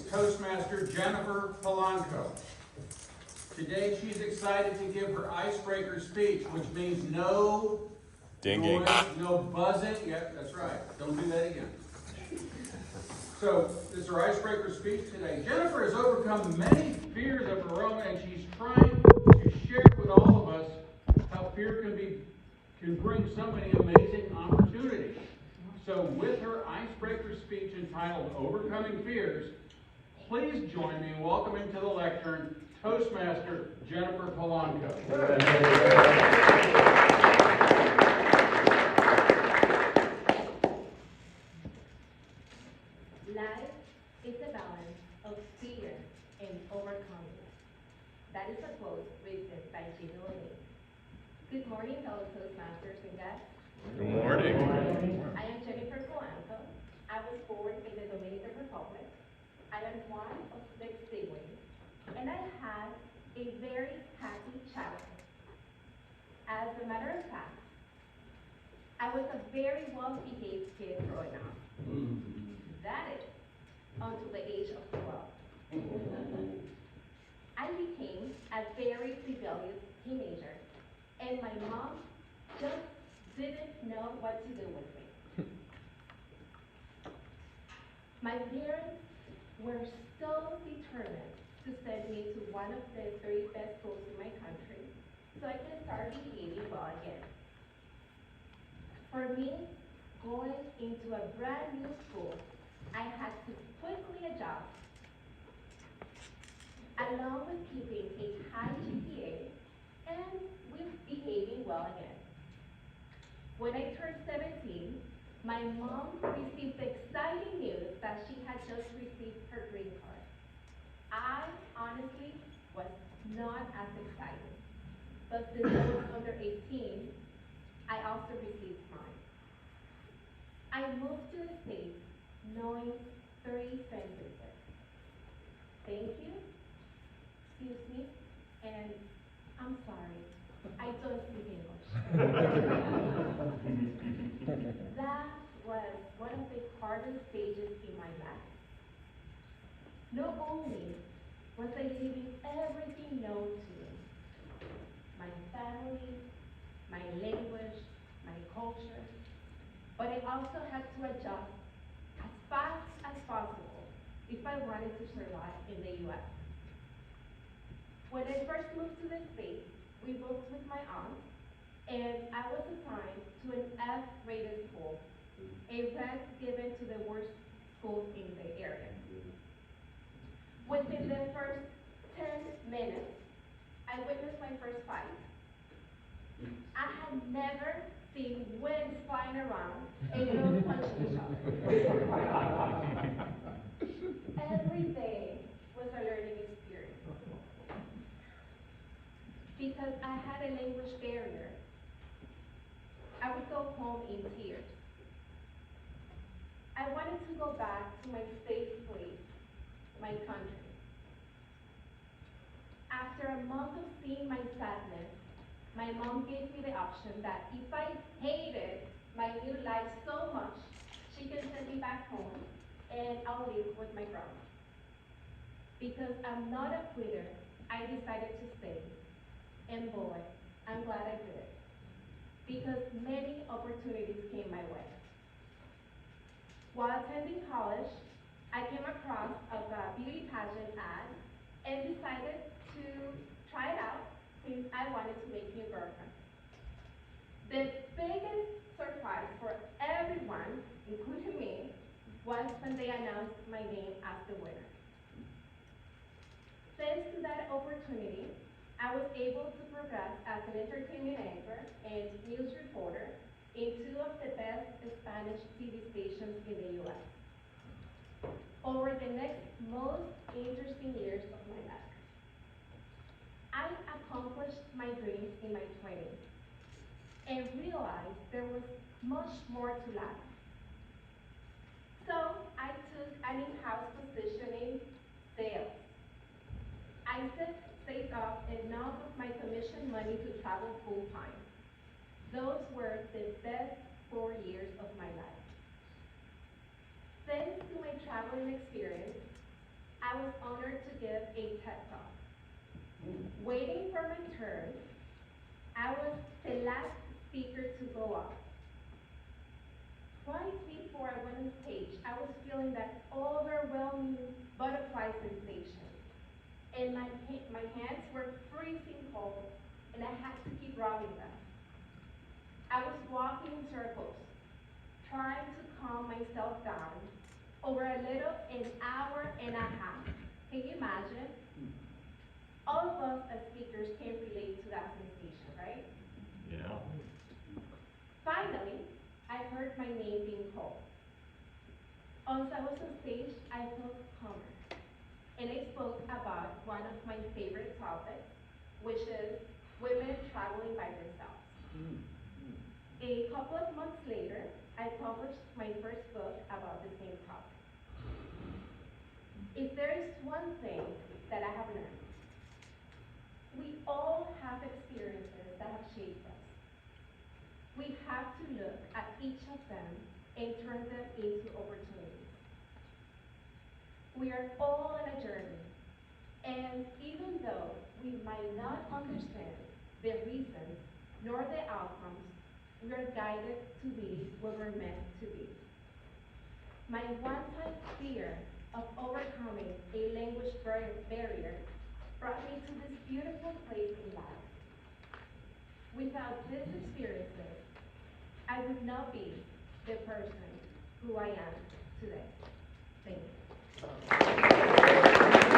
Toastmaster Jennifer Polanco. Today she's excited to give her icebreaker speech, which means no dinging, noise, no buzzing. Yep, that's right. Don't do that again. So this is her icebreaker speech today. Jennifer has overcome many fears of her own, and she's trying to share with all of us how fear can bring so many amazing opportunities. So with her icebreaker speech entitled Overcoming Fears, please join me in welcoming to the lectern Toastmaster Jennifer Polanco. Life is a balance of fear and overcoming. That is a quote written by Jimmy. Good morning, fellow Toastmasters and guests. Good morning. I am Jennifer Polanco. I was born in the Dominican Republic. I am one of 6 siblings, and I had a very happy childhood. As a matter of fact, I was a very well-behaved kid growing up. That is, until the age of 12. I became a very rebellious teenager, and my mom just didn't know what to do with me. My parents were so determined to send me to one of the 3 best schools in my country so I can start behaving well again. For me, going into a brand new school, I had to quickly adjust, along with keeping a high GPA and with behaving well again. When I turned 17, my mom received the exciting news that she had just received her green card. I honestly was not as excited, but since I was under 18, I also received mine. I moved to the States knowing 3 sentences. Thank you, excuse me, and I'm sorry, I don't speak English. That was one of the hardest stages in my life. Not only was I leaving everything known to me, my family, my language, my culture, but I also had to adjust as fast as possible if I wanted to survive in the U.S. When I first moved to the States, we moved with my aunt, and I was assigned to an F-rated school, a rank given to the worst schools in the area. Within the first 10 minutes, I witnessed my first fight. I had never seen winds flying around and girls punching each other. Every day was a learning experience. Because I had a language barrier, I would go home in tears. I wanted to go back to my safe place, my country. After a month of seeing my sadness, my mom gave me the option that if I hated my new life so much, she can send me back home and I'll live with my grandma. Because I'm not a quitter, I decided to stay. And boy, I'm glad I did. Because many opportunities came my way. While attending college, I came across a beauty pageant ad and decided to try it out since I wanted to make new girlfriends. The biggest surprise for everyone, including me, was when they announced my name as the winner. Thanks to that opportunity, I was able to progress as an entertainment anchor and news reporter in 2 of the best Spanish TV stations in the U.S. Over the next most interesting years of my life, I accomplished my dreams in my 20s and realized there was much more to life. So I took an in-house position in sales. I saved up enough of my commission money to travel full-time. Those were the best 4 years of my life. Thanks to my traveling experience, I was honored to give a TED Talk. Waiting for my turn, I was the last speaker to go up. Right before I went on stage, I was feeling that overwhelming butterfly sensation. And my hands were freezing cold, and I had to keep rubbing them. I was walking in circles, trying to calm myself down over a little an hour and a half. Can you imagine? All of us as speakers can relate to that sensation, right? Yeah. Finally, I heard my name being called. Once I was on stage, I felt calmer, and I spoke about one of my favorite topics, which is women traveling by themselves. A couple of months later, I published my first book about the same topic. If there is one thing that I have learned, we all have experiences that have shaped us. We have to look at each of them and turn them into opportunities. We are all on a journey, and even though we might not understand the reasons nor the outcomes, we are guided to be what we're meant to be. My one-time fear of overcoming a language barrier brought me to this beautiful place in life. Without these experiences, I would not be the person who I am today. Thank you.